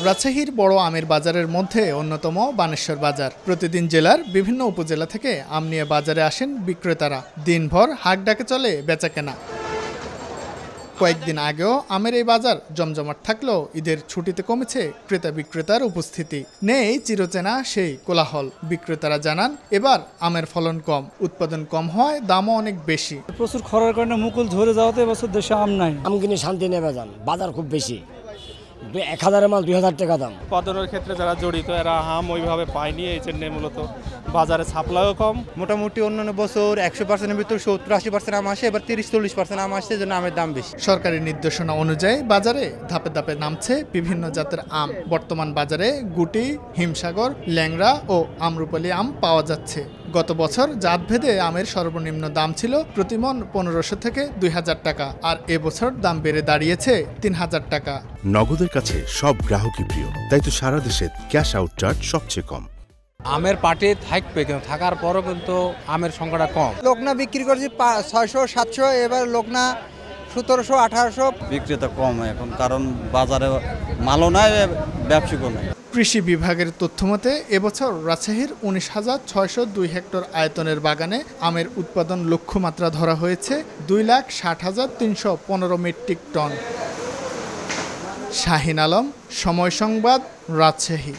রাজশাহীর বড় আমের বাজারের মধ্যে অন্যতম বানেশ্বর বাজার। প্রতিদিন জেলার বিভিন্ন উপজেলা থেকে আম নিয়ে বাজারে আসেন বিক্রেতারা। দিনভর হাঁক ডাকে চলে বেচাকেনা। কয়েকদিন আগেও আমের এই বাজার জমজমাট থাকলেও ঈদের ছুটিতে কমেছে ক্রেতা বিক্রেতার উপস্থিতি। নেই চিরচেনা সেই কোলাহল। বিক্রেতারা জানান, এবার আমের ফলন কম, উৎপাদন কম হওয়ায় দামও অনেক বেশি। প্রচুর খরার কারণে মুকুল ঝরে যাওয়াতে এবছর দেশে আম নাই। আম কিনে শান্তি নেবে যান, বাজার খুব বেশি, 1000-এর মাল 2000 টাকা দাম। উৎপাদনের ক্ষেত্রে যারা জড়িত এরা আম ওইভাবে পায়নি, এই জন্য মূলত বাজারে সাপ্লাইও কম। মোটামুটি অন্যান্য বছর 100%-এর ভিতর 70-80% আম আসে, এবার 30-40% আম আসছে, জন্য আমের দাম বেশি। সরকারি নির্দেশনা অনুযায়ী বাজারে ধাপে ধাপে নামছে বিভিন্ন জাতের আম। বর্তমান বাজারে গুটি, হিমসাগর, ল্যাংড়া ও আমরুপালি আম পাওয়া যাচ্ছে। গত বছর জাতভেদে আমের সর্বনিম্ন দাম ছিল প্রতি মণ 1500 থেকে 2000 টাকা, আর এবছর দাম বেড়ে দাঁড়িয়েছে 3000 টাকা। নগদের কাছে সব গ্রাহকই প্রিয়, তাই তো সারা দেশে ক্যাশ আউট চার্জ সবচেয়ে কম। আমের পাটে থাকবে, কিন্তু থাকার পরও কিন্তু আমের সংখ্যাটা কম। লোকনা বিক্রি করছি 600-700, এবার লোকনা 1700-1800। বিক্রেতা কম এখন, কারণ বাজারে মালও নাই, ব্যবসায়িকও নাই। কৃষি বিভাগের তথ্যমতে এবছর রাজশাহীর 19,602 হেক্টর আয়তনের বাগানে আমের উৎপাদন লক্ষ্যমাত্রা ধরা হয়েছে 2,60,315 মেট্রিক টন। শাহিন আলম, সময় সংবাদ, রাজশাহী।